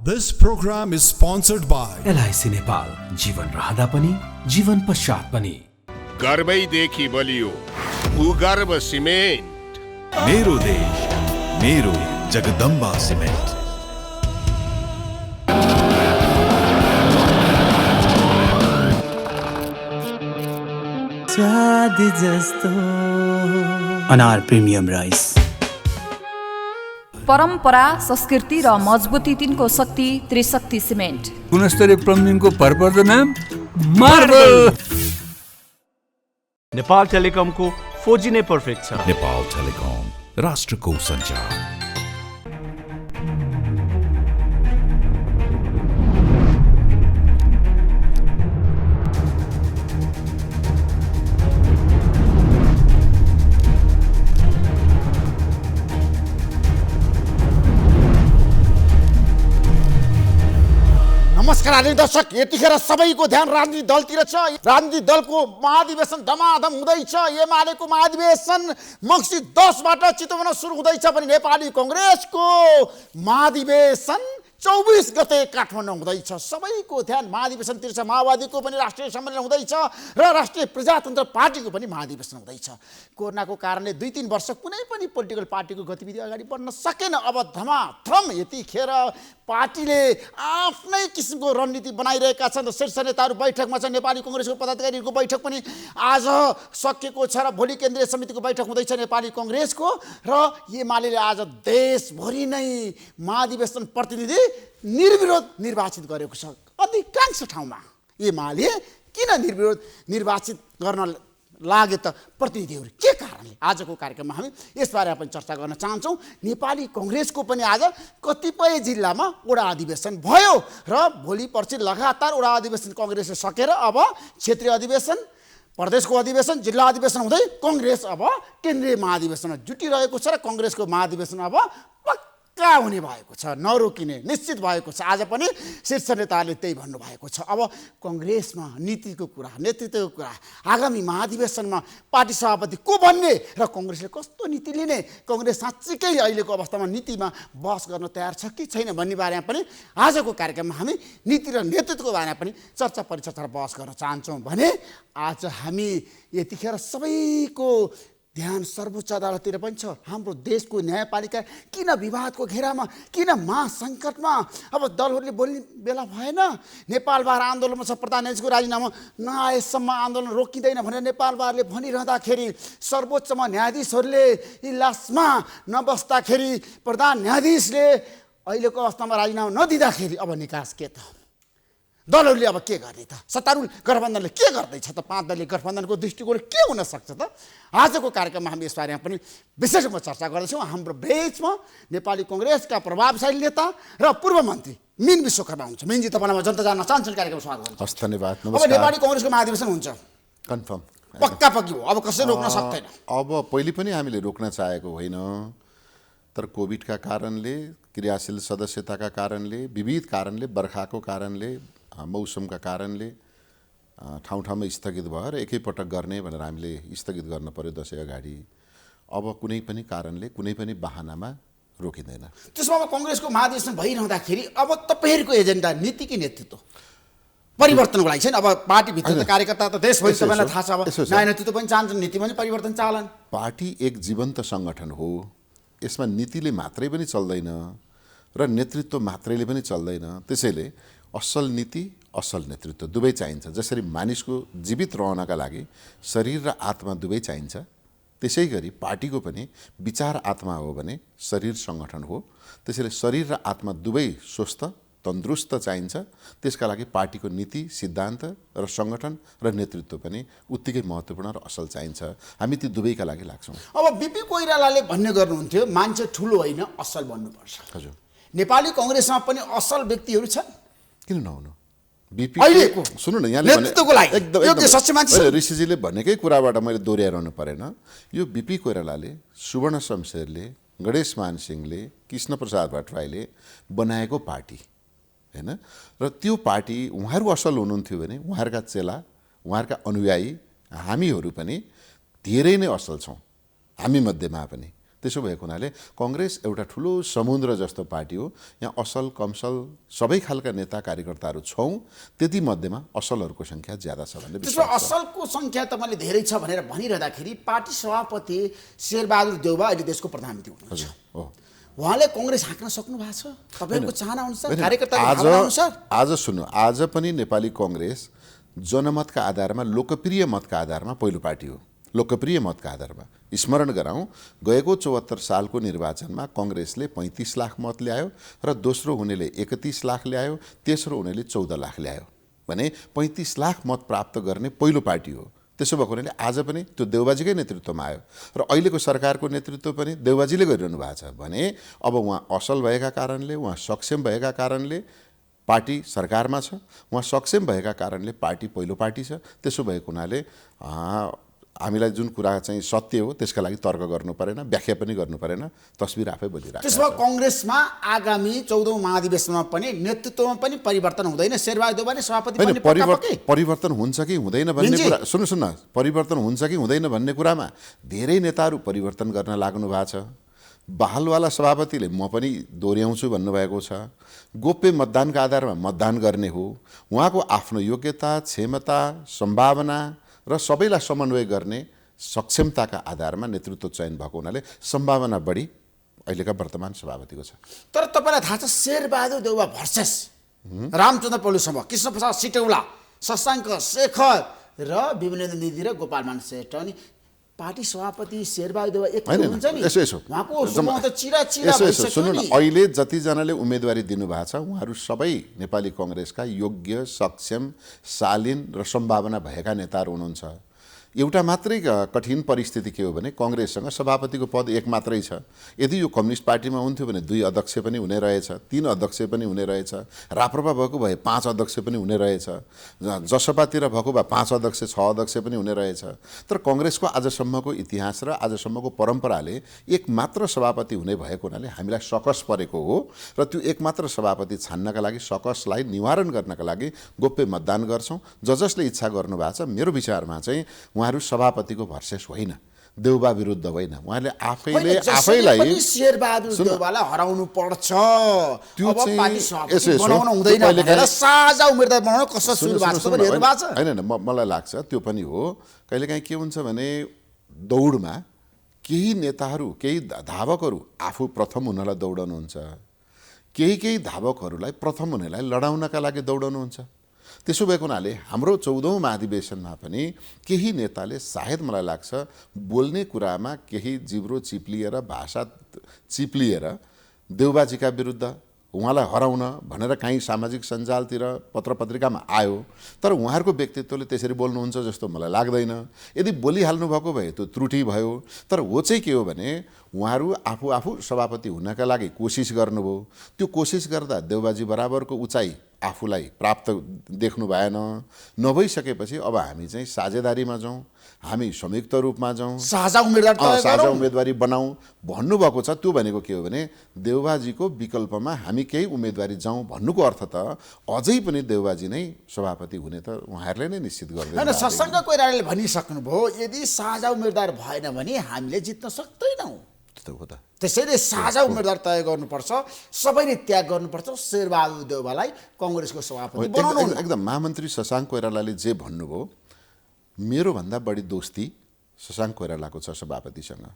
This program is sponsored by LIC Nepal, जीवन रहँदा पनि जीवन पश्चात पनि। गर्वैदेखि बलियो भूगर्भ सिमेन्ट। मेरो देश मेरो जगदम्बा सिमेन्ट। स्वाद जस्तो अनार प्रिमियम राइस। परम्परा, संस्कृति र मजबुती तिनको शक्ति त्रिशक्ति सिमेन्ट। गुणस्तरीय प्लम्बिङको भरपर्दो नाम मार्बल। नेपाल टेलिकमको 4G नै पर्फेक्ट छ। नेपाल टेलिकम, राष्ट्रको सञ्चार। नमस्कार आदरणीय दर्शक, यतिखेर सबैको ध्यान राजनीतिक दलतिर छ। राजनीतिक दलको महाधिवेशन धमाधम हुँदैछ। एमालेको महाधिवेशन मक्सिर 10बाट चितवनमा सुरु हुँदैछ भने नेपाली कङ्ग्रेसको महाधिवेशन 24 गते काठमाडौँ हुँदैछ। सबैको ध्यान महाधिवेशनतिर छ। माओवादीको पनि राष्ट्रिय सम्मेलन हुँदैछ र राष्ट्रिय प्रजातन्त्र पार्टीको पनि महाधिवेशन हुँदैछ। कोरोनाको कारणले 2-3 वर्ष कुनै पनि पोलिटिकल पार्टीको गतिविधि अगाडि बढ्न सकेन। अब धमाधम यतिखेर पार्टीले आफ्नै किसिमको रणनीति बनाइरहेका छन्। शीर्ष नेताहरू बैठकमा छन्। नेपाली कङ्ग्रेसको पदाधिकारीहरूको बैठक पनि आज सकिएको छ र भोलि केन्द्रीय समितिको बैठक हुँदैछ नेपाली कङ्ग्रेसको। र एमाले आज देशभरि नै महाधिवेशन प्रतिनिधि निर्विरोध निर्वाचित गरेको छ। अधिकांश ठाउँमा एमाले किन निर्विरोध निर्वाचित गर्न लागे त प्रतिनिधिहरू, के कारणले? आजको कार्यक्रममा हामी यसबारे पनि चर्चा गर्न चाहन्छौँ। नेपाली कङ्ग्रेसको पनि आज कतिपय जिल्लामा वडा अधिवेशन भयो र भोलि पर्सि लगातार वडा अधिवेशन कङ्ग्रेसले सकेर अब क्षेत्रीय अधिवेशन, प्रदेशको अधिवेशन, जिल्ला अधिवेशन हुँदै कङ्ग्रेस अब केन्द्रीय महाधिवेशनमा जुटिरहेको छ र कङ्ग्रेसको महाधिवेशन अब पक्का हुने भएको छ, नरोकिने निश्चित भएको छ। आज पनि शीर्ष नेताहरूले त्यही भन्नुभएको छ। अब कङ्ग्रेसमा नीतिको कुरा, नेतृत्वको कुरा, आगामी महाधिवेशनमा पार्टी सभापति को बन्ने र कङ्ग्रेसले कस्तो नीति लिने, कङ्ग्रेस साँच्चीकै अहिलेको अवस्थामा नीतिमा बहस गर्न तयार छ कि छैन भन्ने बारेमा पनि आजको कार्यक्रममा हामी नीति र नेतृत्वको बारेमा पनि चर्चा परिचर्चा र बहस गर्न चाहन्छौँ। भने आज हामी यतिखेर सबैको ध्यान सर्वोच्च अदालततिर पनि छ। हाम्रो देशको न्यायपालिका किन विवादको घेरामा, किन महासङ्कटमा? अब दलहरूले बोल्ने बेला भएन। नेपाल बार आन्दोलनमा छ, प्रधान न्यायाधीशको राजीनामा नआएसम्म आन्दोलन रोकिँदैन भनेर नेपाल बारले भनिरहँदाखेरि सर्वोच्चमा न्यायाधीशहरूले इलासमा नबस्दाखेरि प्रधान न्यायाधीशले अहिलेको अवस्थामा राजीनामा नदिँदाखेरि अब निकास के त? दलहरूले अब के गर्ने त? सत्तारूढ गठबन्धनले के गर्दैछ त? 5 दलीय गठबन्धनको दृष्टिकोण के हुन सक्छ त? आजको कार्यक्रममा हामी यसबारेमा पनि विशेष रूपमा चर्चा गर्दैछौँ। हाम्रो बेचमा नेपाली कङ्ग्रेसका प्रभावशाली नेता र पूर्व मन्त्री मिन विश्वकर्मा हुन्छ। मिनजी, तपाईँलाई जनता जान्न चाहन्छन्, कार्यक्रम स्वागत गर्छु। धन्यवाद। अब नेपाली कङ्ग्रेसको महाधिवेशन हुन्छ, कन्फर्म पक्का पक्की हो। अब कसैले रोक्न सक्दैन। अब पहिले पनि हामीले रोक्न चाहेको होइन, तर कोभिडका कारणले, क्रियाशील सदस्यताका कारणले, विविध कारणले, बर्खाको कारणले, मौसमका कारणले ठाउँ ठाउँमा स्थगित भयो र एकैपटक गर्ने भनेर हामीले स्थगित गर्न पर्यो दसैँ अगाडि। अब कुनै पनि कारणले, कुनै पनि बहानामा रोकिँदैन। त्यसमा अब कङ्ग्रेसको महाधिवेशन भइरहँदाखेरि अब तपाईँहरूको एजेन्डा नीति कि नेतृत्व परिवर्तनको लागि छैन? अब पार्टीभित्र त कार्यकर्ता त देशभरि सबैलाई थाहा छ। अब नयाँ नेतृत्व पनि चाहन्छन्, नीति पनि परिवर्तन चाहलान्। पार्टी एक जीवन्त सङ्गठन हो। यसमा नीतिले मात्रै पनि चल्दैन र नेतृत्व मात्रैले पनि चल्दैन। त्यसैले असल नीति, असल नेतृत्व दुवै चाहिन्छ। जसरी मानिसको जीवित रहनका लागि शरीर र आत्मा दुवै चाहिन्छ, त्यसै गरी पार्टीको पनि विचार आत्मा हो भने शरीर सङ्गठन हो। त्यसैले शरीर र आत्मा दुवै स्वस्थ तन्दुरुस्त चाहिन्छ। त्यसका लागि पार्टीको नीति, सिद्धान्त र सङ्गठन र नेतृत्व पनि उत्तिकै महत्त्वपूर्ण र असल चाहिन्छ। हामी ती दुवैका लागि लाग्छौँ। अब बिपी कोइरालाले भन्ने गर्नुहुन्थ्यो, मान्छे ठुलो होइन असल बन्नुपर्छ। हजुर, नेपाली कङ्ग्रेसमा पनि असल व्यक्तिहरू छन्, किन नहुनु? बिपी अहिलेको सुन्नु न, यहाँ नेतृत्वको लागि योग्य सच्ची मान्छे। ऋषिजीले भनेकै कुराबाट मैले दोहोऱ्याइरहनु परेन। यो बिपी कोइरालाले, सुवर्ण शमशेरले, गणेश मान सिंहले, कृष्ण प्रसाद भट्टराईले बनाएको पार्टी हैन, र त्यो पार्टी उहाँहरू असल हुनुहुन्थ्यो भने उहाँहरूका चेला, उहाँहरूका अनुयायी हामीहरू पनि धेरै नै असल छौँ। हामी मध्येमा पनि त्यसो भएको हुनाले कङ्ग्रेस एउटा ठुलो समुद्र जस्तो पार्टी हो। यहाँ असल कमसल सबै खालका नेता कार्यकर्ताहरू छौँ, त्यति मध्येमा असलहरूको सङ्ख्या ज्यादा छ भन्ने त्यसो असलको सङ्ख्या तपाईँले धेरै छ भनेर भनिरहँदाखेरि पार्टी सभापति शेरबहादुर देउवा अहिले देशको प्रधानमन्त्री हुनुहुन्छ। उहाँले कङ्ग्रेस हाँक्न सक्नु भएको छ तपाईँको चाहना अनुसार, कार्यकर्ताको भावना अनुसार? आज सुन्नु, आज पनि नेपाली कङ्ग्रेस जनमतका आधारमा, लोकप्रिय मतका आधारमा पहिलो पार्टी हो। लोकप्रिय मतका आधारमा स्मरण गराउँ, गएको 74 सालको निर्वाचनमा कङ्ग्रेसले 35 लाख मत ल्यायो र दोस्रो हुनेले 31 लाख ल्यायो, तेस्रो हुनेले 14 लाख ल्यायो भने 35 लाख मत प्राप्त गर्ने पहिलो पार्टी हो। त्यसो भएको हुनाले आज पनि त्यो देउबाजीकै नेतृत्वमा आयो र अहिलेको सरकारको नेतृत्व पनि देउबाजीले गरिरहनु भएको छ भने अब उहाँ असल भएका कारणले, उहाँ सक्षम भएका कारणले पार्टी सरकारमा छ, उहाँ सक्षम भएका कारणले पार्टी पहिलो पार्टी छ। त्यसो भएको हुनाले हामीलाई जुन कुरा चाहिँ सत्य हो त्यसका लागि तर्क गर्नु परेन, व्याख्या पनि गर्नु परेन, तस्बिर आफै बोलिरहेको छ। त्यसो भए कङ्ग्रेसमा आगामी 14औं महाधिवेशनमा पनि नेतृत्वमा पनि परिवर्तन हुँदैन? शेरबहादुर देउवा नै सभापति बन्ने परिवर्तन हुन्छ कि हुँदैन भन्ने कुरा सुन्नु, परिवर्तन हुन्छ कि हुँदैन भन्ने कुरामा धेरै नेताहरू परिवर्तन गर्न लाग्नु भएको छ। बहालवाला सभापतिले म पनि दोहोऱ्याउँछु भन्नुभएको छ। गोप्य मतदानका आधारमा मतदान गर्ने हो। उहाँको आफ्नो योग्यता, क्षमता, सम्भावना र सबैलाई समन्वय गर्ने सक्षमताका आधारमा नेतृत्व चयन भएको हुनाले सम्भावना बढी अहिलेका वर्तमान सभापतिको छ। तर तपाईँलाई थाहा छ शेरबहादुर देउवा भर्सेस रामचन्द्र पौडेलसम्म, कृष्णप्रसाद सिटौला, शशाङ्क शेखर र विमलेन्द्र निधि र गोपालमान श्रेष्ठ अनि पार्टी सभापति शेरबहादुर देउवा एक हुनुहुन्छ नि, उहाँको समूह त चिरा सुन्नु न, अहिले जतिजनाले उम्मेदवारी दिनुभएको छ उहाँहरू सबै नेपाली कङ्ग्रेसका योग्य, सक्षम, शालीन र सम्भावना भएका नेताहरू हुनुहुन्छ। एउटा मात्रै कठिन परिस्थिति के हो भने कङ्ग्रेससँग सभापतिको पद एक मात्रै छ। यदि यो कम्युनिस्ट पार्टीमा हुन्थ्यो भने 2 अध्यक्ष पनि हुने रहेछ, 3 अध्यक्ष पनि हुने रहेछ, राप्रपा भएको भए 5 अध्यक्ष पनि हुने रहेछ, जसपातिर भएको भए 5 अध्यक्ष 6 अध्यक्ष पनि हुने रहेछ। तर कङ्ग्रेसको आजसम्मको इतिहास र आजसम्मको परम्पराले एक मात्र सभापति हुने भएको हुनाले हामीलाई सकस परेको हो र त्यो एक मात्र सभापति छान्नका लागि, सकसलाई निवारण गर्नका लागि गोप्य मतदान गर्छौँ। जसले इच्छा गर्नुभएको छ, मेरो विचारमा चाहिँ उहाँहरू सभापतिको भर्सेस होइन, देउबा विरुद्ध होइन, उहाँले आफैलाई शेरबहादुर देउवालाई हराउनु पर्छ। त्यो चाहिँ बनाउन हुँदैन भनेर साझा उम्मेदवार बनाउन कसो सुरु भएको छ भने हेर्नु भएको छ? हैन, मलाई लाग्छ त्यो पनि हो। कहिलेकाहीँ के हुन्छ भने दौडमा केही नेताहरू, केही धावकहरू आफू प्रथम हुनलाई दौडनुहुन्छ, केही धावकहरूलाई प्रथम हुनेलाई लडाउनका लागि दौडनुहुन्छ। त्यसो भएको हुनाले हाम्रो 14औं महाधिवेशनमा पनि केही नेताले सायद मलाई लाग्छ बोल्ने कुरामा केही जिब्रो चिप्लिएर, भाषा चिप्लिएर देउबाजीका विरुद्ध उहाँलाई हराउन भनेर काहीँ सामाजिक सञ्जालतिर पत्र पत्रिकामा आयो। तर उहाँहरूको व्यक्तित्वले त्यसरी बोल्नुहुन्छ जस्तो मलाई लाग्दैन। यदि बोलिहाल्नु भएको भए त्यो त्रुटि भयो। तर हो चाहिँ के हो भने उहाँहरू आफू सभापति हुनका लागि कोसिस गर्नुभयो। त्यो कोसिस गर्दा देउबाजी बराबरको उचाइ आफूलाई प्राप्त देख्नु भएन। नभइसकेपछि अब हामी चाहिँ साझेदारीमा जाउँ, हामी संयुक्त रूपमा जाउँ, साझा उम्मेदवारी बनाऊ भन्नुभएको छ। त्यो भनेको के हो भने देउबाजीको विकल्पमा हामी केही उम्मेदवारी जाउँ भन्नुको अर्थ त अझै पनि देउबाजी नै सभापति हुने त उहाँहरूले नै निश्चित गर्दैन। हैन, शशाङ्क कोइरालाले भनिसक्नुभयो यदि साझा उम्मेदवार भएन भने हामीले जित्न सक्दैनौँ। त्यसैले साझा उम्मेदवार तय गर्नुपर्छ, सबैले त्याग गर्नुपर्छ, शेरबहादुर देउवालाई कङ्ग्रेसको सभापति बनाउनु। एकदम महामन्त्री शशाङ्क कोइरालाले जे भन्नुभयो, मेरो भन्दा बढी दोस्ती शशाङ्क कोइरालाको छ सभापतिसँग,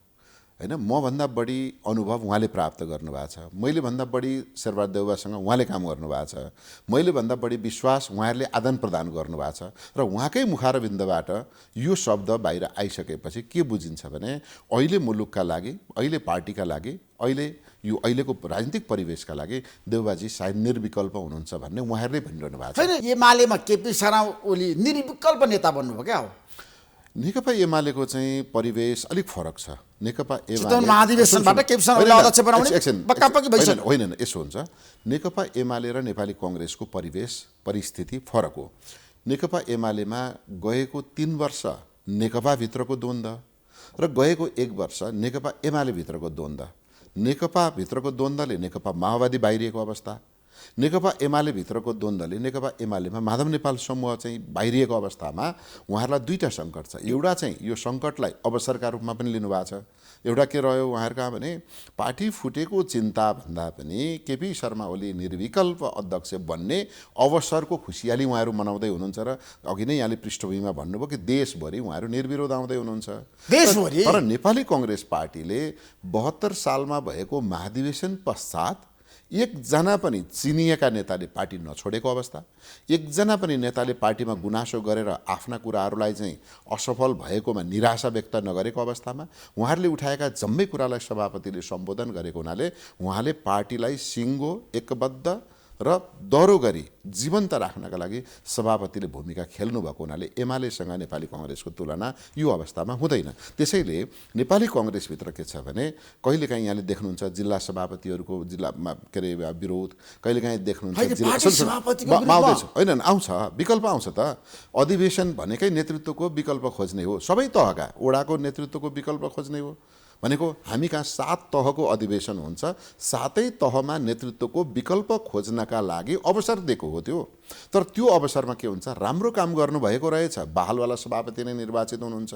हैन। मभन्दा बढी अनुभव उहाँले प्राप्त गर्नुभएको छ। मैले भन्दा बढी शेरबहादुर देउवासँग उहाँले काम गर्नुभएको छ। मैले भन्दा बढी विश्वास उहाँहरूले आदान प्रदान गर्नुभएको छ। र उहाँकै मुखारबिन्दबाट यो शब्द बाहिर आइसकेपछि के बुझिन्छ भने अहिले मुलुकका लागि, अहिले पार्टीका लागि, अहिलेको राजनीतिक परिवेशका लागि देउबाजी सायद निर्विकल्प हुनुहुन्छ भन्ने उहाँहरूले भनिरहनु भएको छ। हैन, एमालेमा केपी शर्मा ओली निर्विकल्प नेता बन्नुभयो क्या हो? नेकपा एमालेको चाहिँ परिवेश अलिक फरक छ। नेकपा महाधिवेशनबाट केपी शर्मा अध्यक्ष बनाउने पक्कापक्की भइसक्यो। होइन, यसो हुन्छ। नेकपा एमाले र नेपाली कङ्ग्रेसको परिस्थिति फरक हो। नेकपा एमालेमा गएको 3 वर्ष नेकपाभित्रको द्वन्द्व र गएको 1 वर्ष नेकपा एमाले भित्रको द्वन्द्व। नेकपा भित्रको द्वन्द्वले नेकपा माओवादी बाहिरिएको अवस्था नेकपा एमाले भित्रको द्वन्द्वले नेकपा एमालेमा माधव नेपाल समूह चाहिँ बाहिरिएको अवस्थामा उहाँहरूलाई दुईटा सङ्कट छ। एउटा चाहिँ यो सङ्कटलाई अवसरका रूपमा पनि लिनुभएको छ। एउटा के रह्यो उहाँहरूका भने पार्टी फुटेको चिन्ता भन्दा पनि केपी शर्मा ओली निर्विकल्प अध्यक्ष बन्ने अवसरको खुसियाली उहाँहरू मनाउँदै हुनुहुन्छ र अघि नै यहाँले पृष्ठभूमिमा भन्नुभयो कि देशभरि उहाँहरू निर्विरोध आउँदै हुनुहुन्छ। तर नेपाली कङ्ग्रेस पार्टीले 72 सालमा भएको महाधिवेशन पश्चात एकजना पनि चिनिएका नेताले पार्टी नछोडेको अवस्था, एकजना पनि नेताले पार्टीमा गुनासो गरेर आफ्ना कुराहरूलाई चाहिँ असफल भएकोमा निराशा व्यक्त नगरेको अवस्थामा उहाँहरूले उठाएका जम्मै कुरालाई सभापतिले सम्बोधन गरेको हुनाले उहाँले पार्टीलाई सिङ्गो एकबद्ध र दह्रो गरी जीवन्त राख्नका लागि सभापतिले भूमिका खेल्नु भएको हुनाले एमालेसँग नेपाली कङ्ग्रेसको तुलना यो अवस्थामा हुँदैन। त्यसैले नेपाली कङ्ग्रेसभित्र के छ भने कहिलेकाहीँ यहाँले देख्नुहुन्छ जिल्ला सभापतिहरूको जिल्लामा के अरे विरोध, कहिलेकाहीँ देख्नुहुन्छ होइन आउँछ विकल्प आउँछ त। अधिवेशन भनेकै नेतृत्वको विकल्प खोज्ने हो, सबै तहका वडाको नेतृत्वको विकल्प खोज्ने हो भनेको। हामी कहाँ 7 तहको अधिवेशन हुन्छ, 7 तहमा नेतृत्वको विकल्प खोज्नका लागि अवसर दिएको हो त्यो। तर त्यो अवसरमा के हुन्छ, राम्रो काम गर्नुभएको रहेछ बहालवाला सभापति नै निर्वाचित हुनुहुन्छ,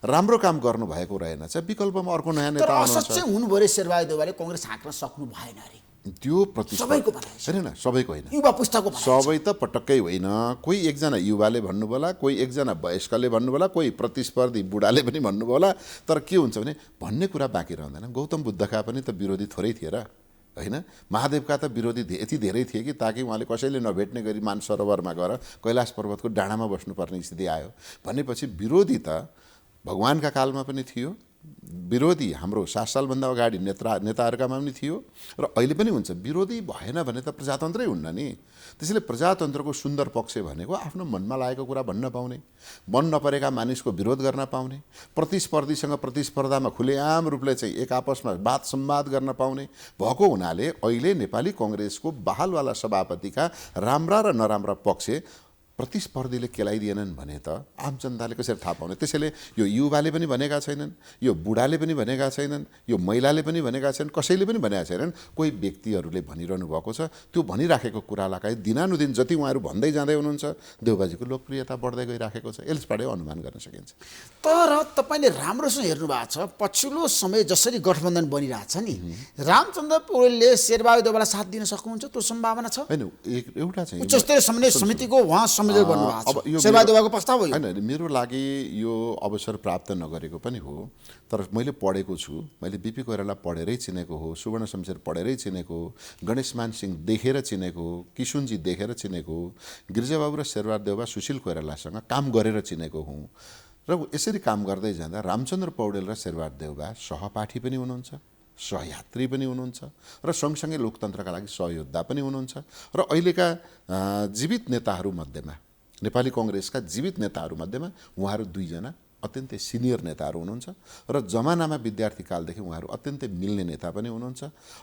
राम्रो काम गर्नुभएको रहेनछ विकल्पमा अर्को नयाँ नेता आउनुहुन्छ। हुनुभयो शेरबहादुर देउवाले कङ्ग्रेस हाँक्न सक्नु भएन रे, त्यो सबैको होइन, सबैको होइन, युवा पुस्ताको सबै त पटक्कै होइन। कोही एकजना युवाले भन्नुभयो, कोही एकजना वयस्कले भन्नुभयो, कोही प्रतिस्पर्धी बुढाले पनि भन्नुभयो होला। तर के हुन्छ भने भन्ने कुरा बाँकी रहँदैन। गौतम बुद्धका पनि त विरोधी थोरै थिए र होइन, महादेवका त विरोधी यति धेरै थिए कि ताकि उहाँले कसैले नभेट्ने गरी मानसरोवरमा गएर कैलाश पर्वतको डाँडामा बस्नुपर्ने स्थिति आयो भनेपछि विरोधी त भगवानका कालमा पनि थियो, विरोधी हाम्रो 7 सालभन्दा अगाडि नेताहरूकामा पनि थियो र अहिले पनि हुन्छ। विरोधी भएन भने त प्रजातन्त्रै हुन्न नि। त्यसैले प्रजातन्त्रको सुन्दर पक्ष भनेको आफ्नो मनमा लागेको कुरा भन्न पाउने, मन नपरेका मानिसको विरोध गर्न पाउने, प्रतिस्पर्धीसँग प्रतिस्पर्धामा खुलेआम रूपले चाहिँ एक आपसमा वाद संवाद गर्न पाउने भएको हुनाले अहिले नेपाली कङ्ग्रेसको बहालवाला सभापतिका राम्रा र नराम्रा पक्ष प्रतिस्पर्धीले केलाइदिएनन् भने त आम जनताले कसरी थाहा पाउने। त्यसैले यो युवाले पनि भनेका छैनन्, यो बुढाले पनि भनेका छैनन्, यो महिलाले पनि भनेका छैनन्, कसैले पनि भनेका छैनन्, कोही व्यक्तिहरूले भनिरहनु भएको छ। त्यो भनिराखेको कुरालाई दिनानुदिन जति उहाँहरू भन्दै जाँदै हुनुहुन्छ देउबाजीको लोकप्रियता बढ्दै गइराखेको छ, यसबाटै अनुमान गर्न सकिन्छ। तर तपाईँले राम्रोसँग हेर्नु भएको छ पछिल्लो समय जसरी गठबन्धन बनिरहेछ नि, रामचन्द्र पौडेलले शेरबहादुर देउवालाई साथ दिन सक्नुहुन्छ, त्यो सम्भावना छ होइन? एउटा चाहिँ उच्चस्तरीय समन्वय समितिको उहाँ होइन, मेरो लागि यो अवसर प्राप्त नगरेको पनि हो। तर मैले पढेको छु, मैले बिपी कोइराला पढेरै चिनेको हो, सुवर्ण शमशेर पढेरै चिनेको हो, गणेशमान सिंह देखेर चिनेको हो, किशुनजी देखेर चिनेको हो, गिरिजाबाबु र शेरबहादुर देउवा सुशील कोइरालासँग काम गरेर चिनेको हुँ। र यसरी काम गर्दै जाँदा रामचन्द्र पौडेल र शेरबहादुर देउवा सहपाठी पनि हुनुहुन्छ, सहयात्री पनि हुनुहुन्छ र सँगसँगै लोकतन्त्रका लागि सहयोद्धा पनि हुनुहुन्छ। र अहिलेका जीवित नेताहरूमध्येमा नेपाली कङ्ग्रेसका जीवित नेताहरूमध्येमा उहाँहरू 2 जना अत्यन्तै सिनियर नेताहरू हुनुहुन्छ र जमानामा विद्यार्थी कालदेखि उहाँहरू अत्यन्तै मिल्ने नेता पनि हुनुहुन्छ।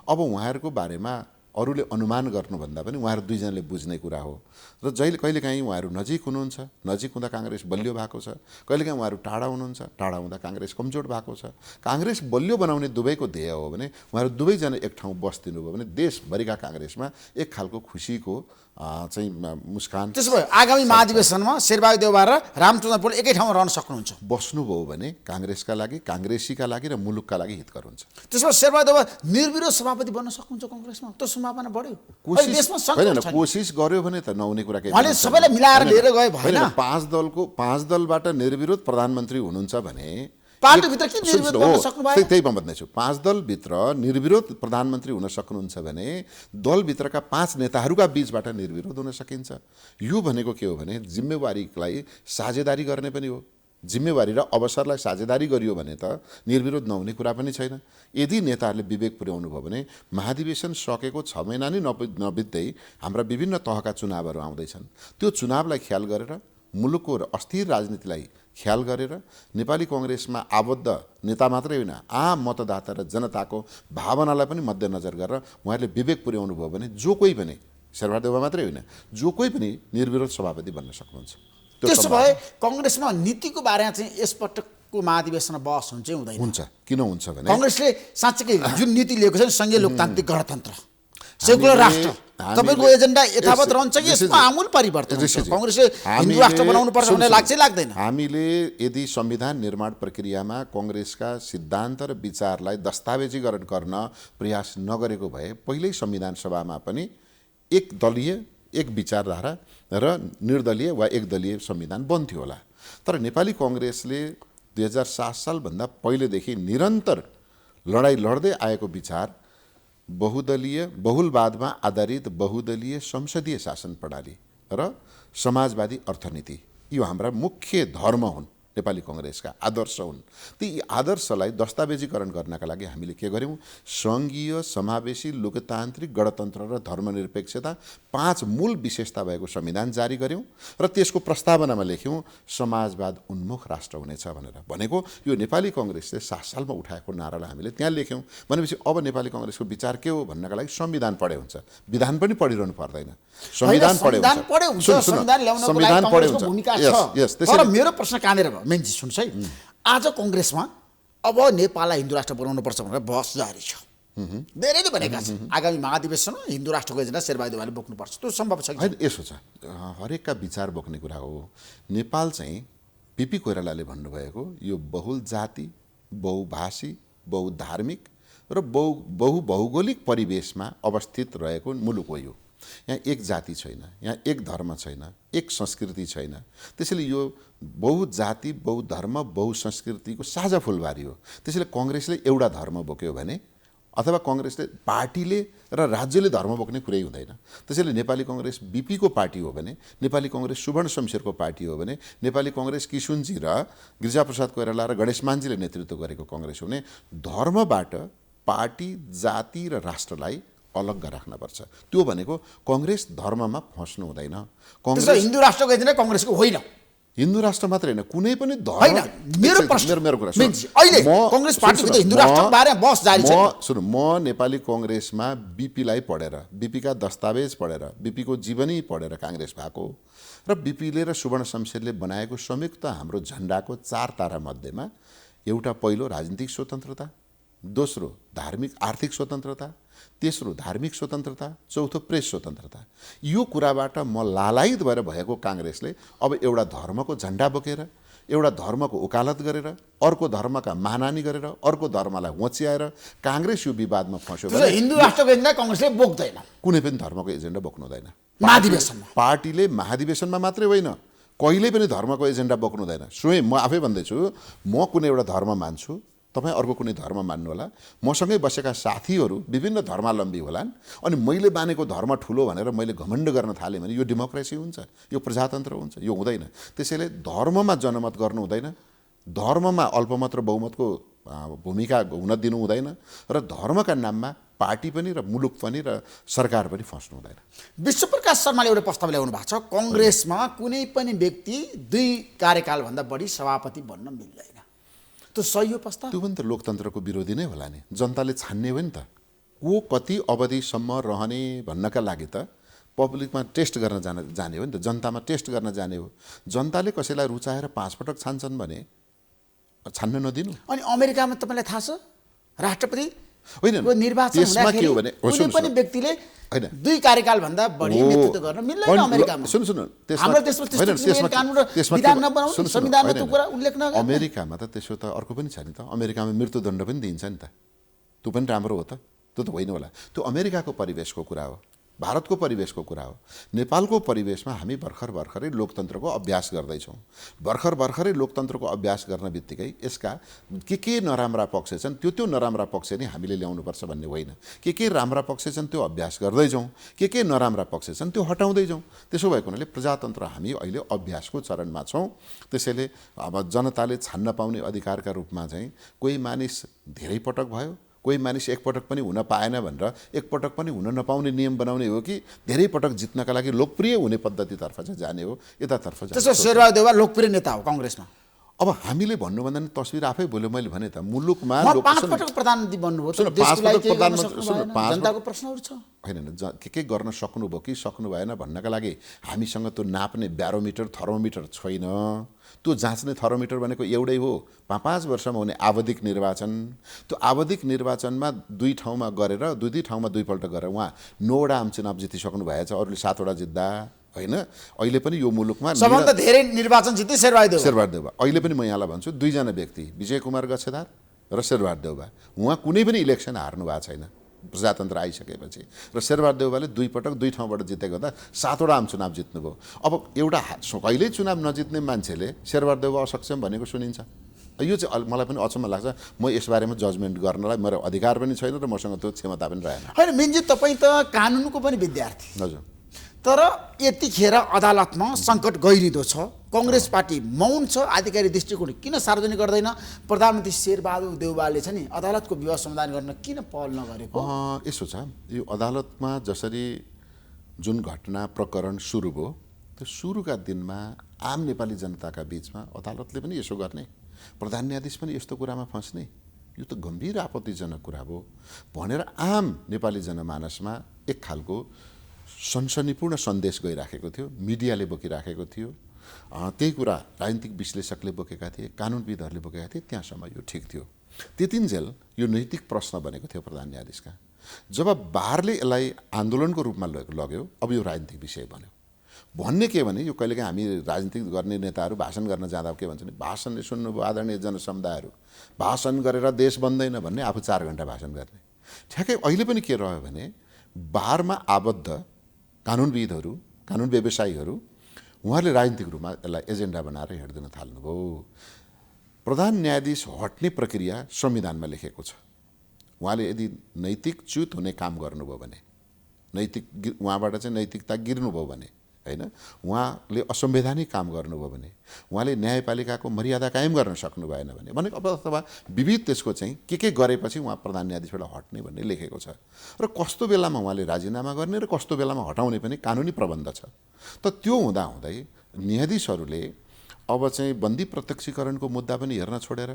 अब उहाँहरूको बारेमा अरूले अनुमान गर्नुभन्दा पनि उहाँहरू 2 जनाले बुझ्ने कुरा हो। र कहिलेकाहीँ उहाँहरू नजिक हुनुहुन्छ, नजिक हुँदा काङ्ग्रेस बलियो भएको छ, कहिलेकाहीँ उहाँहरू टाढा हुनुहुन्छ, टाढा हुँदा काङ्ग्रेस कमजोर भएको छ। काङ्ग्रेस बलियो बनाउने दुवैको ध्येय हो भने उहाँहरू दुवैजना एक ठाउँ बस्दिनु भयो भने देशभरिका काङ्ग्रेसमा एक खालको खुसीको चाहिँ मुस्कान। त्यसो भए आगामी महाधिवेशनमा शेरबहादुर देउवा र रामचन्द्र पौडेल एकै ठाउँमा रहन सक्नुहुन्छ? बस्नुभयो भने काङ्ग्रेसका लागि, काङ्ग्रेसीका लागि र मुलुकका लागि हितकर हुन्छ। त्यसो भए शेरबहादुर देउवा निर्विरोध सभापति बन्न सक्नुहुन्छ कङ्ग्रेसमा? त्यो सम्भावना बढ्यो? कोसिस गर्यो भने त नहुने कुरा केही होइन, सबैलाई मिलाएर लिएर गए भएन। 5 दलबाट निर्विरोध प्रधानमन्त्री हुनुहुन्छ भने पार्टीभित्र के निर्विरोध गर्न सक्नु भयो? त्यही म भन्दैछु, 5 दलभित्र निर्विरोध प्रधानमन्त्री हुन सक्नुहुन्छ भने दलभित्रका 5 नेताहरूका बीचबाट निर्विरोध हुन सकिन्छ। यो भनेको के हो भने जिम्मेवारीलाई साझेदारी गर्ने पनि हो। जिम्मेवारी र अवसरलाई साझेदारी गरियो भने त निर्विरोध नहुने कुरा पनि छैन। यदि नेताहरूले विवेक पुर्याउनु भयो भने महाधिवेशन सकेको 6 महिना नै नबित्दै हाम्रा विभिन्न तहका चुनावहरू आउँदैछन्। त्यो चुनावलाई ख्याल गरेर, मुलुकको अस्थिर राजनीतिलाई ख्याल गरेर, नेपाली कङ्ग्रेसमा आबद्ध नेता मात्रै होइन आम मतदाता र जनताको भावनालाई पनि मध्यनजर गरेर उहाँहरूले विवेक पुर्याउनु भयो भने जो कोही पनि, शेरबहादुर देउवा मात्रै होइन, जो कोही पनि निर्विरोध सभापति बन्न सक्नुहुन्छ। त्यसो भए कङ्ग्रेसमा नीतिको बारेमा चाहिँ यसपटकको महाधिवेशनमा बहस हुन्छ हुँदैन? हुन्छ। किन हुन्छ भने कङ्ग्रेसले साँच्चै जुन नीति लिएको छ सङ्घीय लोकतान्त्रिक गणतन्त्र, सेकुलर राष्ट्र हामीले- तपाईँको एजेन्डा यथावत ऋषि- रहन्छ कि यसमा ऋषिजी, आमूल परिवर्तन हुन्छ? ऋषिजी, कङ्ग्रेसले हिन्दू हामीले- राष्ट्र बनाउनु पर्छ भन्ने सुन्नु, लाग्छ लाग्दैन? हामीले यदि संविधान निर्माण प्रक्रियामा कङ्ग्रेसका सिद्धान्त र विचारलाई दस्तावेजीकरण गर्न प्रयास नगरेको भए पहिल्यै संविधान सभामा पनि एक दलीय एक विचारधारा र निर्दलीय वा एकदलीय संविधान बन्थ्यो होला। तर नेपाली कङ्ग्रेसले 2007 सालभन्दा पहिलेदेखि निरन्तर लडाइँ लड्दै आएको विचार बहुलवादमा आधारित बहुदलीय संसदीय शासन प्रणाली र समाजवादी अर्थनीति यो हाम्रा मुख्य धर्म हुन्, नेपाली कङ्ग्रेसका आदर्श हुन्। ती आदर्शलाई दस्तावेजीकरण गर्नका लागि हामीले के गर्यौँ? सङ्घीय समावेशी लोकतान्त्रिक गणतन्त्र र धर्मनिरपेक्षता 5 मूल विशेषता भएको संविधान जारी गर्यौँ र त्यसको प्रस्तावनामा लेख्यौँ समाजवाद उन्मुख राष्ट्र हुनेछ भनेको यो नेपाली कङ्ग्रेसले 7 सालमा उठाएको नारालाई हामीले त्यहाँ लेख्यौँ। भनेपछि अब नेपाली कङ्ग्रेसको विचार के हो भन्नका लागि संविधान पढे हुन्छ, विधान पनि पढिरहनु पर्दैन। संविधान पढे हुन्छ, संविधान पढे हुन्छ। तर मेरो प्रश्न कहाँनिर भयो मेनजी सुन्नुहोस् है, आज कङ्ग्रेसमा अब नेपाललाई हिन्दू राष्ट्र बनाउनुपर्छ भनेर बहस जारी छ। धेरैले भनेका छन् आगामी महाधिवेशनमा हिन्दू राष्ट्रको एजेन्डा शेरबहादुर देउवाले बोक्नुपर्छ। त्यो सम्भव छ कि? होइन, यसो छ, हरेकका विचार बोक्ने कुरा हो। नेपाल चाहिँ पिपी कोइरालाले भन्नुभएको यो बहुल जाति, बहुभाषी, बहुधार्मिक र बहुभौगोलिक परिवेशमा अवस्थित रहेको मुलुक हो। यो यहाँ एक जाति छैन, यहाँ एक धर्म छैन, एक संस्कृति छैन। त्यसैले यो बहुजाति बहुधर्म बहुसंस्कृतिको साझा फुलबारी हो। त्यसैले कङ्ग्रेसले एउटा धर्म बोक्यो भने अथवा कङ्ग्रेसले पार्टीले र राज्यले धर्म बोक्ने कुरै हुँदैन। त्यसैले नेपाली कङ्ग्रेस बिपीको पार्टी हो भने, नेपाली कङ्ग्रेस सुवर्ण शमशेरको पार्टी हो भने, नेपाली कङ्ग्रेस किशुनजी र गिरिजाप्रसाद कोइराला र गणेश मानजीले नेतृत्व गरेको कङ्ग्रेस हो भने धर्मबाट पार्टी, जाति र राष्ट्रलाई अलग राख्नुपर्छ। त्यो भनेको कङ्ग्रेस धर्ममा फस्नु हुँदैन। कङ्ग्रेस हिन्दू राष्ट्रको एजेन्डा कङ्ग्रेसको होइन। हिन्दू राष्ट्र मात्रै होइन, कुनै पनि होइन, धर्म। मेरो प्रश्न मेरो कुरा अहिले कङ्ग्रेस पार्टीको हिन्दू राष्ट्रको बारेमा बहस जारी छ। म नेपाली कङ्ग्रेसमा बिपीलाई पढेर, बिपीका दस्तावेज पढेर, बिपीको जीवनी पढेर काङ्ग्रेस भएको र बिपीले र सुवर्ण शमशेरले बनाएको संयुक्त हाम्रो झन्डाको 4 तारा मध्येमा एउटा पहिलो राजनीतिक स्वतन्त्रता, दोस्रो धार्मिक आर्थिक स्वतन्त्रता, तेस्रो धार्मिक स्वतन्त्रता, चौथो प्रेस स्वतन्त्रता। यो कुराबाट म लालायित भएर भएको काङ्ग्रेसले अब एउटा धर्मको झन्डा बोकेर, एउटा धर्मको वकालत गरेर, अर्को धर्मका महानानी गरेर, अर्को धर्मलाई होच्याएर काङ्ग्रेस यो विवादमा फस्यो भने हिन्दू राष्ट्रको एजेन्डा कङ्ग्रेसले बोक्दैन। कुनै पनि धर्मको एजेन्डा बोक्नु हुँदैन। महाधिवेशनमा पार्टीले महाधिवेशनमा मात्रै होइन, कहिल्यै पनि धर्मको एजेन्डा बोक्नु हुँदैन। स्वयं म आफै भन्दैछु, म कुनै एउटा धर्म मान्छु, तपाईँ अर्को कुनै धर्म मान्नु होला, मसँगै बसेका साथीहरू विभिन्न धर्मावलम्बी होलान्, अनि मैले मानेको धर्म ठुलो भनेर मैले घमण्ड गर्न थालेँ भने यो डेमोक्रेसी हुन्छ, यो प्रजातन्त्र हुन्छ? यो हुँदैन। त्यसैले धर्ममा जनमत गर्नु हुँदैन, धर्ममा अल्पमत र बहुमतको भूमिका हुन दिनु हुँदैन र धर्मका नाममा पार्टी पनि र मुलुक पनि र सरकार पनि फस्नु हुँदैन। विश्वप्रकाश शर्माले एउटा प्रस्ताव ल्याउनु भएको छ, कङ्ग्रेसमा कुनै पनि व्यक्ति 2 कार्यकालभन्दा बढी सभापति बन्न मिल्दैन। त्यो सही हो प्रस्ताव? त्यो पनि त लोकतन्त्रको विरोधी नै होला नि। जनताले छान्ने हो नि त को कति अवधिसम्म रहने भन्नका लागि त पब्लिकमा टेस्ट गर्न जाने हो नि त, जनतामा टेस्ट गर्न जाने हो। जनताले कसैलाई रुचाएर 5 पटक छान्छन् भने छान्न नदिनु। अनि अमेरिकामा तपाईँलाई थाहा छ राष्ट्रपति होइन, निर्वाचन त्यसमा के हो भने कुनै पनि व्यक्तिले 2 कार्यकालभन्दा बढी नेतृत्व गर्न मिल्दैन अमेरिकामा। सुन्नु हाम्रो देशमा त्यस्तो कानुन र विधान नबनाउने, संविधानमा त्यो कुरा उल्लेख नगर्ने। अमेरिकामा त त्यसो त अर्को पनि छ नि त, अमेरिकामा मृत्युदण्ड पनि दिन्छ नि त। त्यो पनि राम्रो हो त? त्यो त होइन होला। त्यो अमेरिकाको परिवेशको कुरा हो, भारतको परिवेशको कुरा हो। नेपालको परिवेशमा हामी भर्खरै लोकतन्त्रको अभ्यास गर्दैछौँ। भर्खरै लोकतन्त्रको अभ्यास गर्न बित्तिकै यसका के नराम्रा पक्ष छन् त्यो नराम्रा पक्ष नै हामीले ल्याउनुपर्छ भन्ने होइन। के राम्रा पक्ष छन् त्यो अभ्यास गर्दैछौँ, के नराम्रा पक्ष छन् त्यो हटाउँदै जाउँ। त्यसो भएको हुनाले प्रजातन्त्र हामी अहिले अभ्यासको चरणमा छौँ। त्यसैले अब जनताले छान्न पाउने अधिकारका रूपमा चाहिँ कोही मानिस धेरै पटक भयो, कोही मानिस एकपटक पनि हुन पाएन भनेर एकपटक पनि हुन नपाउने नियम बनाउने हो कि धेरै पटक जित्नका लागि लोकप्रिय हुने पद्धतितर्फ चाहिँ जाने हो, यतातर्फ जाने? त्यसो शेरबहादुर देउवा लोकप्रिय नेता हो कङ्ग्रेसमा? अब हामीले भन्नुभन्दा नि तस्बिर आफै बोल्यो। मैले भने त मुलुकमा उहाँ 5 पटक प्रधानमन्त्री बन्नुभयो, सुन, देशको 5 लागि पटक केही गर्न प्रधानमन्त्री, सक्नु सुन, भएन, 5 जनताको प्रश्नहरू छ। होइन के गर्न सक्नुभयो कि सक्नु भएन भन्नका लागि हामीसँग त्यो नाप्ने ब्यारोमिटर थर्मोमिटर छैन। त्यो जाँच्ने थर्मोमिटर भनेको एउटै हो, 5 वर्षमा हुने आवधिक निर्वाचन। त्यो आवधिक निर्वाचनमा 2 ठाउँमा गरेर 2 ठाउँमा 2 पल्ट गरेर उहाँ 9वटा आम चुनाव जितिसक्नु भएछ, अरूले 7वटा जित्दा होइन। अहिले पनि यो मुलुकमा सबभन्दा धेरै निर्वाचन जिते शेरबहादुर देउवा। अहिले पनि म यहाँलाई भन्छु, 2 जना व्यक्ति, विजय कुमार गच्छेदार र शेरबहादुर देउवा, उहाँ कुनै पनि इलेक्सन हार्नु भएको छैन प्रजातन्त्र आइसकेपछि। र शेरबहादुर देउवाले 2 पटक 2 ठाउँबाट जितेको हुँदा 7वटा आम चुनाव जित्नुभयो। अब एउटा कहिल्यै चुनाव नजित्ने मान्छेले शेरबहादुर देउवा असक्षम भनेको सुनिन्छ। यो चाहिँ मलाई पनि अचम्म लाग्छ। म यसबारेमा जजमेन्ट गर्नलाई मेरो अधिकार पनि छैन र मसँग त्यो क्षमता पनि रहेन। होइन मिन्जी, तपाईँ त कानुनको पनि विद्यार्थी, हजुर, तर यतिखेर अदालतमा सङ्कट गहिरिँदो छ, काङ्ग्रेस पार्टी मौन छ, आधिकारिक दृष्टिकोण किन सार्वजनिक गर्दैन? प्रधानमन्त्री शेरबहादुर देउवाले चाहिँ नि अदालतको विवाद समाधान गर्न किन पहल नगरेको? यसो छ, यो अदालतमा जसरी जुन घटना प्रकरण सुरु भयो, त्यो सुरुका दिनमा आम नेपाली जनताका बिचमा अदालतले पनि यसो गर्ने, प्रधान न्यायाधीश पनि यस्तो कुरामा फस्ने, यो त गम्भीर आपत्तिजनक कुरा हो भनेर आम नेपाली जनमानसमा एक खालको सनसनीपूर्ण सन्देश गइराखेको थियो। मिडियाले बोकिराखेको थियो, त्यही कुरा राजनीतिक विश्लेषकले बोकेका थिए, कानुनविदहरूले बोकेका थिए। त्यहाँसम्म यो ठिक थियो। त्यतिन्जेल यो नैतिक प्रश्न बनेको थियो प्रधान न्यायाधीशका। जब बारले यसलाई आन्दोलनको रूपमा लग्यो, अब यो राजनीतिक विषय बन्यो। भन्ने के भने यो कहिलेकाहीँ हामी राजनीतिक गर्ने नेताहरू भाषण गर्न जाँदा के भन्छ भने, भाषणले सुन्नुभयो आदरणीय जनसमुदायहरू, भाषण गरेर देश बन्दैन भन्ने, आफू 4 घण्टा भाषण गर्ने। ठ्याक्कै अहिले पनि के रह्यो भने बारमा आबद्ध कानुनविदहरू, कानुन व्यवसायीहरू, उहाँहरूले राजनीतिक रूपमा यसलाई एजेन्डा बनाएर हिँड्दैन थाल्नुभयो। प्रधान न्यायाधीश हट्ने प्रक्रिया संविधानमा लेखेको छ। उहाँले यदि नैतिक च्युत हुने काम गर्नुभयो भने, उहाँबाट चाहिँ नैतिकता गिर्नुभयो भने, होइन, उहाँले असंवैधानिक काम गर्नुभयो भने, उहाँले न्यायपालिकाको मर्यादा कायम गर्न सक्नु भएन भने अथवा विविध त्यसको चाहिँ के गरेपछि उहाँ प्रधान न्यायाधीशबाट हट्ने भन्ने लेखेको छ। र कस्तो बेलामा उहाँले राजीनामा गर्ने र कस्तो बेलामा हटाउने पनि कानुनी प्रबन्ध छ। त त्यो हुँदाहुँदै न्यायाधीशहरूले अब चाहिँ बन्दी प्रत्यक्षीकरणको मुद्दा पनि हेर्न छोडेर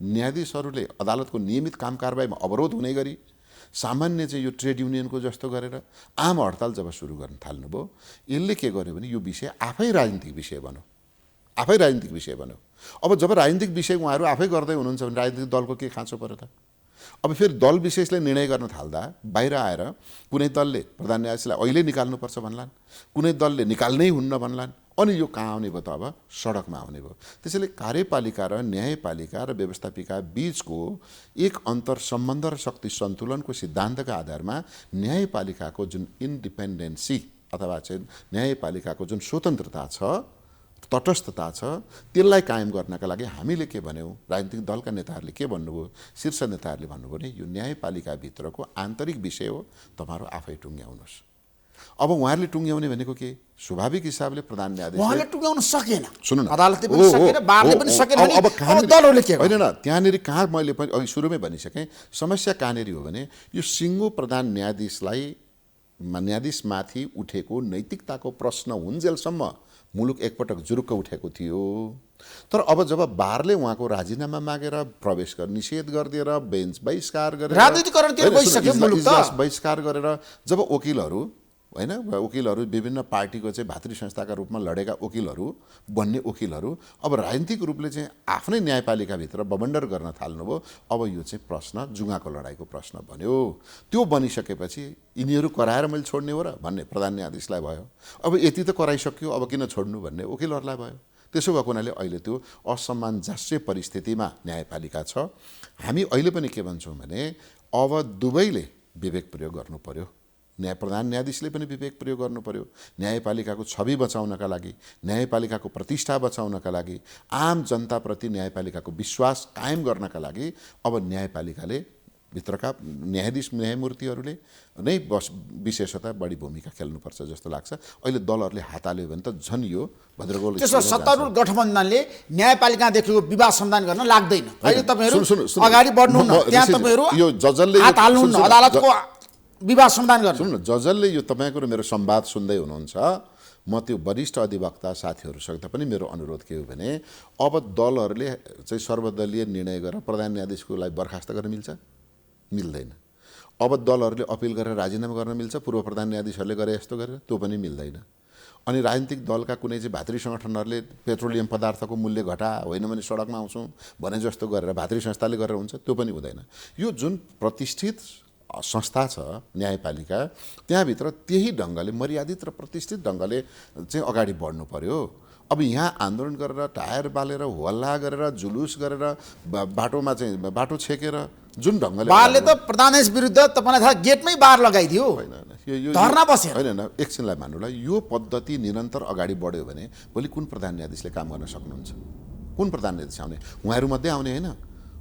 न्यायाधीशहरूले अदालतको नियमित काम कारबाहीमा अवरोध हुने गरी सामान्य चाहिँ यो ट्रेड युनियनको जस्तो गरेर आम हडताल जब सुरु गर्न थाल्नुभयो, यसले के गर्यो भने यो विषय आफै राजनीतिक विषय बन्यो। अब जब राजनीतिक विषय उहाँहरू आफै गर्दै हुनुहुन्छ भने राजनीतिक दलको के खाँचो पर्यो त? अब फेरि दल विशेषले निर्णय गर्न थाल्दा बाहिर आएर कुनै दलले प्रधान न्यायाधीशलाई अहिले निकाल्नुपर्छ भन्लान्, कुनै दलले निकाल्नै हुन्न भन्लान्, अनि यो कहाँ आउने भयो त? अब सडकमा आउने भयो। त्यसैले कार्यपालिका र न्यायपालिका र व्यवस्थापिका बीचको एक अन्तर सम्बन्ध र शक्ति सन्तुलनको सिद्धान्तका आधारमा न्यायपालिकाको जुन इन्डिपेन्डेन्सी अथवा चाहिँ न्यायपालिकाको जुन स्वतन्त्रता छ, तटस्थता छ, त्यसलाई कायम गर्नका लागि हामीले के भन्यौँ, राजनीतिक दलका नेताहरूले के भन्नुभयो, शीर्ष नेताहरूले भन्नुभयो भने यो न्यायपालिकाभित्रको आन्तरिक विषय हो, तपाईँहरू आफै टुङ्ग्याउनुहोस्। अब उहाँहरूले टुङ्ग्याउने भनेको के? स्वाभाविक हिसाबले प्रधान न्यायाधीश उहाँले टुङ्ग्याउन सकेन, सुन्नु न, अदालतले पनि सकेन, बारले पनि सकेन, अब दलहरूले के होइन न, त्यहाँनिर कहाँ मैले पनि अघि सुरुमै भनिसकेँ, समस्या कहाँनिर हो भने यो सिङ्गो प्रधान न्यायाधीशमाथि उठेको नैतिकताको प्रश्न हुन्जेलसम्म मुलुक एकपटक जुरुक्क उठेको थियो। तर अब जब बारले उहाँको राजीनामा मागेर प्रवेश गर्न निषेध गरिदिएर बेन्च बहिष्कार गरेर बहिष्कार गरेर जब वकिलहरू, होइन, वकिलहरू विभिन्न पार्टीको चाहिँ भातृ संस्थाका रूपमा लडेका वकिलहरू बन्ने वकिलहरू अब राजनीतिक रूपले चाहिँ आफ्नै न्यायपालिकाभित्र बबन्डर गर्न थाल्नुभयो। अब यो चाहिँ प्रश्न जुङ्गाको लडाइँको प्रश्न बन्यो। त्यो बनिसकेपछि यिनीहरू कराएर मैले छोड्ने हो र भन्ने प्रधान न्यायाधीशलाई भयो। अब यति त कराइसक्यो, अब किन छोड्नु भन्ने वकिलहरूलाई भयो। त्यसो भएको हुनाले अहिले त्यो असमञ्जस्य परिस्थितिमा न्यायपालिका छ। हामी अहिले पनि के भन्छौँ भने अब दुवैले विवेक प्रयोग गर्नु पर्यो। प्रधान न्यायाधीशले पनि विवेक प्रयोग गर्नु पर्यो, न्यायपालिकाको छवि बचाउनका लागि, न्यायपालिकाको प्रतिष्ठा बचाउनका लागि, आम जनताप्रति न्यायपालिकाको विश्वास कायम गर्नका लागि अब न्यायपालिकाले भित्रका न्यायाधीश न्यायमूर्तिहरूले नै विशेषतः बढी भूमिका खेल्नुपर्छ जस्तो लाग्छ। अहिले दलहरूले हात हाल्यो भने त झन् यो भद्रगोल त्यसो सत्तारूढ गठबन्धनले न्यायपालिकादेखिको विवाद समाधान गर्न लाग्दैन। अहिले तपाईँहरू अगाडि बढ्नुहुन्न, त्यहाँ तपाईँहरू यो जजले हात हाल्नुहुन्न, अदालतको विवाद समाधान गर्नु। सुन्नु न, जजले यो तपाईँको र मेरो संवाद सुन्दै हुनुहुन्छ, म त्यो वरिष्ठ अधिवक्ता साथीहरूसँग पनि मेरो अनुरोध के हो भने अब दलहरूले चाहिँ सर्वदलीय निर्णय गरेर प्रधान न्यायाधीशकोलाई बर्खास्त गर्न मिल्छ? मिल्दैन। अब दलहरूले अपिल गरेर राजीनामा गर्न मिल्छ? पूर्व प्रधान न्यायाधीशहरूले गरे यस्तो गरेर? त्यो पनि मिल्दैन। अनि राजनीतिक दलका कुनै चाहिँ भातृ सङ्गठनहरूले पेट्रोलियम पदार्थको मूल्य घटा, होइन भने सडकमा आउँछौँ भने जस्तो गरेर भातृ संस्थाले गरेर हुन्छ? त्यो पनि हुँदैन। यो जुन प्रतिष्ठित संस्था छ न्यायपालिका, त्यहाँभित्र त्यही ढङ्गले मर्यादित र प्रतिष्ठित ढङ्गले चाहिँ अगाडि बढ्नु पर्यो। अब यहाँ आन्दोलन गरेर टायर बालेर हल्ला गरेर जुलुस गरेर बाटोमा चाहिँ बाटो छेकेर जुन ढङ्गले बारले त प्रधान न्यायाधीश विरुद्ध तपाईँलाई थाहा गेटमै बार लगाइदियो, धर्ना बस्यो। होइन एकछिनलाई मान्नुलाई यो पद्धति निरन्तर अगाडि बढ्यो भने भोलि कुन प्रधान न्यायाधीशले काम गर्न सक्नुहुन्छ? कुन प्रधान न्यायाधीश आउने? उहाँहरूमध्ये आउने होइन।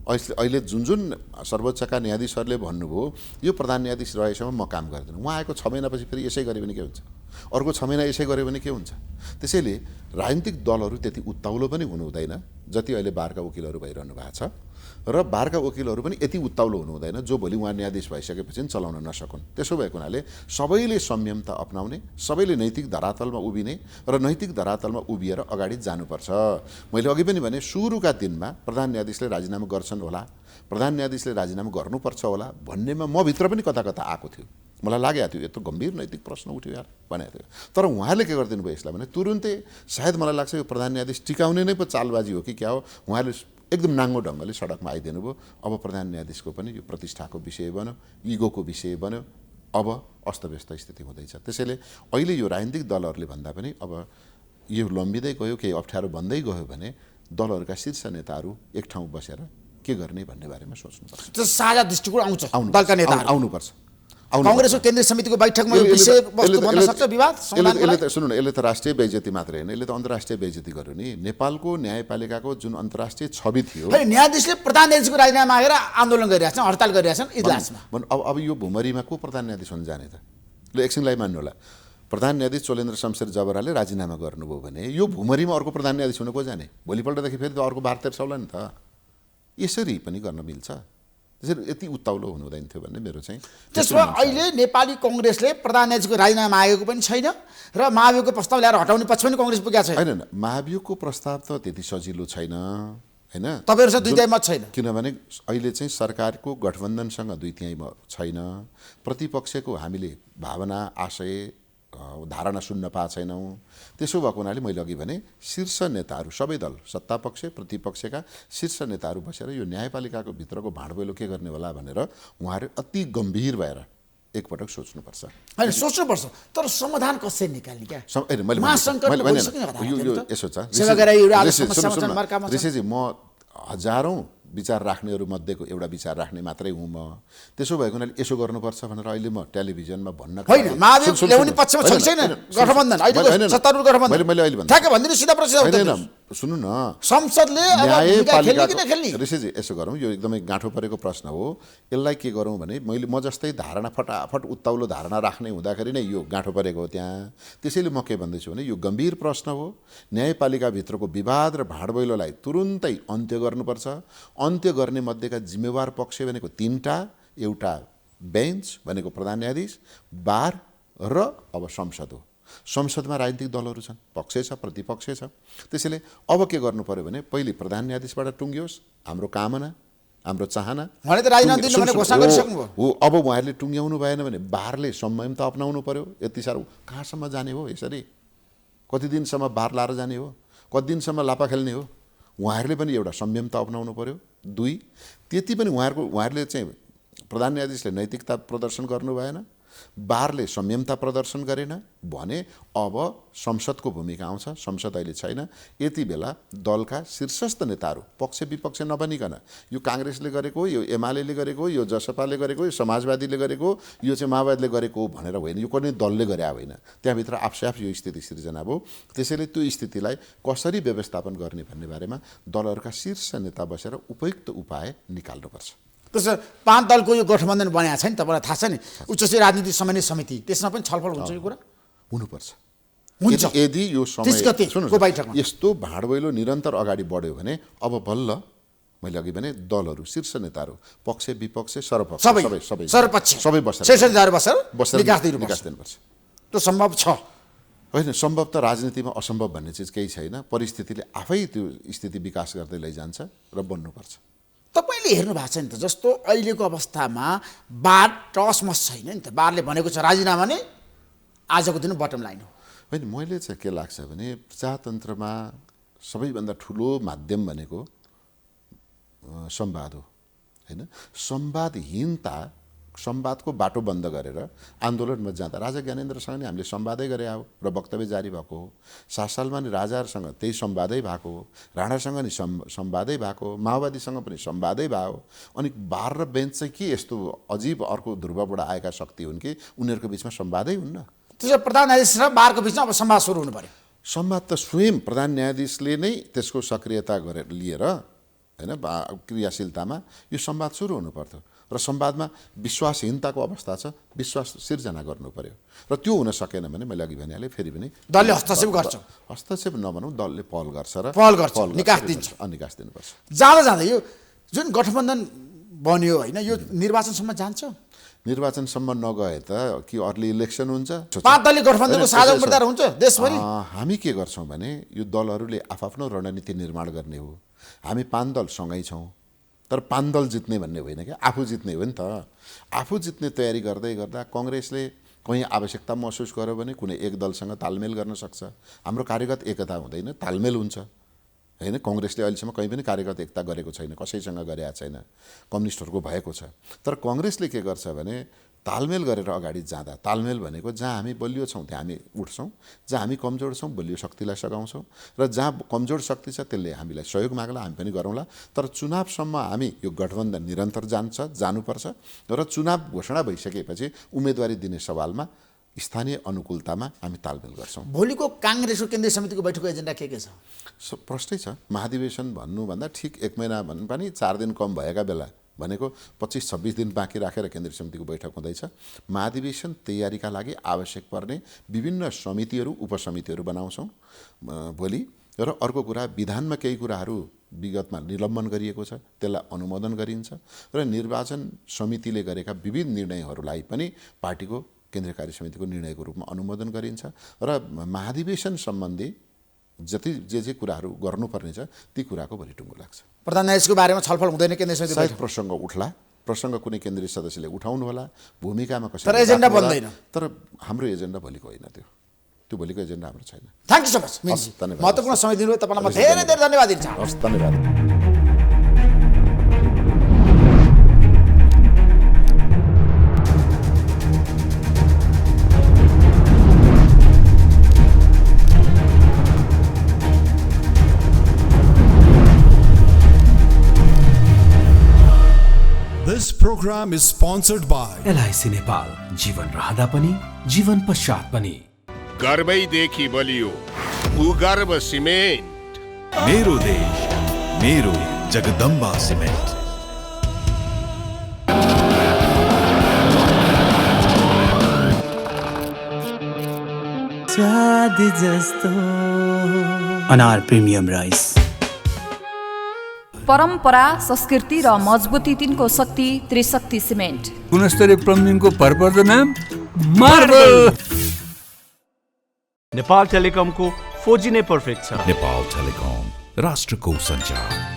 अहिले जुन जुन सर्वोच्चका न्यायाधीशहरूले भन्नुभयो यो प्रधान न्यायाधीश रहेसम्म म काम गर्दिनँ, उहाँ आएको 6 महिनापछि फेरि यसै गऱ्यो भने के हुन्छ? अर्को 6 महिना यसै गऱ्यो भने के हुन्छ? त्यसैले राजनीतिक दलहरू त्यति उत्ताउलो पनि हुनु हुँदैन जति अहिले बारका वकिलहरू भइरहनु भएको छ, र बारका वकिलहरू पनि यति उत्ताउलो हुनु हुँदैन जो भोलि उहाँ न्यायाधीश भइसकेपछि चलाउन नसकुन्। त्यसो भएको हुनाले सबैले संयमता अपनाउने, सबैले नैतिक धरातलमा उभिने र नैतिक धरातलमा उभिएर अगाडि जानुपर्छ। मैले अघि पनि भने सुरुका दिनमा प्रधान न्यायाधीशले राजीनामा गर्छन् होला, प्रधान न्यायाधीशले राजीनामा गर्नुपर्छ होला भन्नेमा म भित्र पनि कता कता आएको थियो। मलाई लागेको थियो यत्रो गम्भीर नैतिक प्रश्न उठ्यो यार भनेको थियो। तर उहाँले के गरिदिनु भयो यसलाई भने तुरुन्तै सायद मलाई लाग्छ यो प्रधान न्यायाधीश टिकाउने नै पो चालबाजी हो कि क्या हो, उहाँले एकदम नाङ्गो ढङ्गले सडकमा आइदिनु भयो। अब प्रधान न्यायाधीशको पनि यो प्रतिष्ठाको विषय बन्यो, इगोको विषय बन्यो, अब अस्तव्यस्त स्थिति हुँदैछ। त्यसैले अहिले यो राजनीतिक दलहरूले भन्दा पनि अब यो लम्बिँदै गयो, केही अप्ठ्यारो बन्दै गयो भने दलहरूका शीर्ष नेताहरू एक ठाउँ बसेर के गर्ने भन्ने बारेमा सोच्नुपर्छ। त्यो साझा दृष्टिकोण आउँछ दलका नेताहरू आउनुपर्छ। कांग्रेसको केन्द्रीय समितिको बैठकमा यो विषय वस्तु बन्न सक्छ विवाद यसले त सुन्नु न, यसले त राष्ट्रिय बेइज्जती मात्रै होइन, यसले त अन्तर्राष्ट्रिय बेइज्जती गर्यो नि। नेपालको न्यायपालिकाको जुन अन्तर्राष्ट्रिय छवि थियो, न्यायाधीशले प्रधान न्यायाधीशको राजीनामा मागेर आन्दोलन गरिरहेछन्, हडताल गरिरहेछन् इजलासमा। अब यो भुमरीमा को प्रधान न्यायाधीश हुन जाने त? ल एकछिनलाई मान्नु होला, प्रधान न्यायाधीश चोलेन्द्र शमशेर जबराले राजीनामा गर्नुभयो भने यो भुमरीमा अर्को प्रधान न्यायाधीश हुन को जाने? भोलिपल्टदेखि फेरि त अर्को भार तेर्साउला नि त। यसरी पनि गर्न मिल्छ, त्यसरी यति उत्ताउलो हुनु हुँदैन थियो भन्ने मेरो चाहिँ। त्यसो भए अहिले नेपाली कङ्ग्रेसले प्रधान न्यायाधीशको राजीनामा मागेको पनि छैन र महाभियोगको प्रस्ताव ल्याएर हटाउने पछि पनि कङ्ग्रेस पुगेको छैन। होइन, महाभियोगको प्रस्ताव त त्यति सजिलो छैन होइन, तपाईँहरूसँग दुई तिहाई मत छैन। किनभने अहिले चाहिँ सरकारको गठबन्धनसँग दुई तिहाई मत छैन, प्रतिपक्षको हामीले भावना आशय धारणा सुन्न पाएको छैनौँ। त्यसो भएको हुनाले मैले अघि भने शीर्ष नेताहरू सबै दल सत्तापक्ष प्रतिपक्षका शीर्ष नेताहरू बसेर यो न्यायपालिकाको भित्रको भाँडबैलो के गर्ने होला भनेर उहाँहरू अति गम्भीर भएर एकपटक सोच्नुपर्छ। होइन सोच्नुपर्छ, तर समाधान कसरी निकाल्ने क्या? यसो छ ऋषिजी, म हजारौँ विचार राख्नेहरू मध्येको एउटा विचार राख्ने मात्रै हुँ म। त्यसो भएको हुनाले यसो गर्नुपर्छ भनेर अहिले म टेलिभिजनमा भन्न होइन, महाभियोग ल्याउने पक्षमा छैन गठबन्धन, अहिले सत्तारूढ गठबन्धन मैले अहिले भने ठ्याक्कै भनिदिनु सिधा प्रश्न। सुन्नु न, संसदले ऋषिजी यसो गरौँ, यो एकदमै गाँठो परेको प्रश्न हो, यसलाई के गरौँ भने मैले म जस्तै धारणा फटाफट उत्ताउलो धारणा राख्ने हुँदाखेरि नै यो गाँठो परेको हो त्यहाँ। त्यसैले म के भन्दैछु भने यो गम्भीर प्रश्न हो, न्यायपालिकाभित्रको विवाद र भाँडबैलोलाई तुरुन्तै अन्त्य गर्नुपर्छ। अन्त्य गर्ने मध्येका जिम्मेवार पक्ष भनेको 3टा, एउटा बेन्च भनेको प्रधान न्यायाधीश, बार र अब संसद हो। संसदमा राजनीतिक दलहरू छन्, पक्ष छ प्रतिपक्ष छ। त्यसैले अब के गर्नु पर्यो भने पहिले प्रधान न्यायाधीशबाट टुङ्गियोस् हाम्रो कामना, हाम्रो चाहना हो। अब उहाँहरूले टुङ्ग्याउनु भएन भने बारले संयमता अपनाउनु पर्यो। यति साह्रो कहाँसम्म जाने हो? यसरी कति दिनसम्म बार लाएर जाने हो? कति दिनसम्म लापा खेल्ने हो? उहाँहरूले पनि एउटा संयमता अपनाउनु पर्यो। 2, त्यति पनि उहाँहरूले चाहिँ प्रधान न्यायाधीशले नैतिकता प्रदर्शन गर्नु भएन, बारले संयमता प्रदर्शन गरेन भने अब संसदको भूमिका आउँछ। संसद अहिले छैन। यति बेला दलका शीर्षस्थ नेताहरू पक्ष विपक्ष नबनिकन यो काङ्ग्रेसले गरेको, यो एमाले गरेको, यो जसपाले गरेको, यो समाजवादीले गरेको, यो चाहिँ माओवादीले गरेको भनेर होइन, यो कुनै दलले गरे होइन, त्यहाँभित्र आफसाफ यो स्थिति सिर्जना भयो। त्यसैले त्यो स्थितिलाई कसरी व्यवस्थापन गर्ने भन्ने बारेमा दलहरूका शीर्ष नेता बसेर उपयुक्त उपाय निकाल्नुपर्छ। त्यसो 5 दलको यो गठबन्धन बनाएको छ नि, तपाईँलाई थाहा छ नि, उच्च राजनीतिक समन्वय समिति, त्यसमा पनि छलफल हुन्छ यो कुरा? हुनुपर्छ। हुन्छ यदि यो समय बैठकमा यस्तो भाँडबैलो निरन्तर अगाडि बढ्यो भने अब बल्ल मैले अघि भने दलहरू शीर्ष नेताहरू पक्ष विपक्ष सर्वपक्ष सबै बसेर विकास दिनुपर्छ। त्यो सम्भव छ। होइन सम्भव त राजनीतिमा असम्भव भन्ने चिज केही छैन। परिस्थितिले आफै त्यो स्थिति विकास गर्दै लैजान्छ र बन्नुपर्छ। तपाईँले हेर्नु भएको छ नि त, जस्तो अहिलेको अवस्थामा बार टसमस छैन नि त। बारले भनेको छ राजीनामा नै आजको दिन बटम लाइन हो। होइन, मैले चाहिँ के लाग्छ भने प्रजातन्त्रमा सबैभन्दा ठुलो माध्यम भनेको संवाद हो होइन। संवादहीनता, संवादको बाटो बन्द गरेर आन्दोलनमा जाँदा राजा ज्ञानेन्द्रसँग नि हामीले संवादै गरे आयो र वक्तव्य जारी भएको हो। 7 सालमा नि राजाहरूसँग त्यही संवादै भएको हो, राणासँग नि संवादै भएको हो, माओवादीसँग पनि संवादै भयो। अनि बार र बेन्च चाहिँ के यस्तो अजीब अर्को ध्रुवबाट आएका शक्ति हुन् कि उनीहरूको बिचमा संवादै हुन्न? त्यसो प्रधान न्यायाधीश र बारको बिचमा अब संवाद सुरु हुनु पर्यो। संवाद त स्वयं प्रधान न्यायाधीशले नै त्यसको सक्रियता गरेर लिएर होइन क्रियाशीलतामा यो संवाद सुरु हुनु पर्थ्यो र संवादमा विश्वासहीनताको अवस्था छ, विश्वास सिर्जना गर्नु पर्यो र त्यो हुन सकेन भने मैले अघि भनिहालेँ फेरि पनि दलले हस्तक्षेप गर्छ। हस्तक्षेप नभनौँ, दलले पहल गर्छ र निकास दिन्छ, निकास दिनुपर्छ। जाँदा जाँदै यो जुन गठबन्धन बन्यो होइन, यो निर्वाचनसम्म जान्छ? निर्वाचनसम्म नगए त कि अर्ली इलेक्सन हुन्छ, 5 दलीय गठबन्धनको साझा उम्मेदवार हुन्छ देशभरि। हामी के गर्छौँ भने यो दलहरूले आफ्नो रणनीति निर्माण गर्ने हो। हामी 5 दल सँगै छौँ, तर 5 दल जित्ने भन्ने होइन क्या, आफू जित्ने हो नि त। आफू जित्ने तयारी गर्दै गर्दा कङ्ग्रेसले कहीँ आवश्यकता महसुस गर्यो भने कुनै एक दलसँग तालमेल गर्न सक्छ। हाम्रो कार्यगत एकता हुँदैन, तालमेल हुन्छ होइन। कङ्ग्रेसले अहिलेसम्म कहीँ पनि कार्यगत एकता गरेको छैन, कसैसँग गरेका छैन, कम्युनिस्टहरूको भएको छ। तर कङ्ग्रेसले के गर्छ भने तालमेल गरेर अगाडि जाँदा, तालमेल भनेको जहाँ हामी बलियो छौँ त्यहाँ हामी उठ्छौँ, जहाँ हामी कमजोर छौँ बलियो शक्तिलाई सघाउँछौँ र जहाँ कमजोर शक्ति छ त्यसले हामीलाई सहयोग माग्ला, हामी पनि गरौँला। तर चुनावसम्म हामी यो गठबन्धन निरन्तर जानुपर्छ र चुनाव घोषणा भइसकेपछि उम्मेदवारी दिने सवालमा स्थानीय अनुकूलतामा हामी तालमेल गर्छौँ। भोलिको काङ्ग्रेसको केन्द्रीय समितिको बैठकको एजेन्डा के छ? प्रष्टै छ। महाधिवेशन भन्नुभन्दा ठिक 1 महिना भन्नु पनि 4 दिन कम भएका बेला भनेको 25-26 दिन बाँकी राखेर केन्द्रीय समितिको बैठक हुँदैछ। महाधिवेशन तयारीका लागि आवश्यक पर्ने विभिन्न समितिहरू, उपसमितिहरू बनाउँछौँ भोलि। र अर्को कुरा, विधानमा केही कुराहरू विगतमा निलम्बन गरिएको छ, त्यसलाई अनुमोदन गरिन्छ र निर्वाचन समितिले गरेका विविध निर्णयहरूलाई पनि पार्टीको केन्द्रीय कार्य समितिको निर्णयको रूपमा अनुमोदन गरिन्छ र महाधिवेशन सम्बन्धी जति जे कुराहरू गर्नुपर्ने छ ती कुराको भोलि टुङ्गो लाग्छ। प्रधान न्यायाधीशको बारेमा छलफल हुँदैन केन्द्रीय समिति? सायद प्रसङ्ग उठ्ला, प्रसङ्ग कुनै केन्द्रीय सदस्यले उठाउनु होला, भूमिकामा कसैले, तर एजेन्डा बन्दैन। तर हाम्रो एजेन्डा भोलिको होइन, त्यो भोलिको एजेन्डा हाम्रो छैन। Thank you so much. महत्त्वपूर्ण समय दिनुभयो, तपाईँलाई म धेरै धेरै धन्यवाद दिन्छु। हस्, धन्यवाद। This program is sponsored by LIC Nepal, जीवन रहँदा पनि जीवन पश्चात पनि। गर्वैदेखि बलियो भूगर्भ सिमेन्ट। मेरो देश मेरो जगदम्बा सिमेन्ट। स्वाद जस्तो अनार प्रिमियम राइस। परम्परा, संस्कृति र मजबुती तिनको शक्ति त्रिशक्ति सिमेन्ट। गुणस्तरीय प्लम्बिङको भरपर्दो नाम मार्बल। नेपाल टेलिकमको 4G नै पर्फेक्ट छ। नेपाल टेलिकम, राष्ट्रको सञ्चार।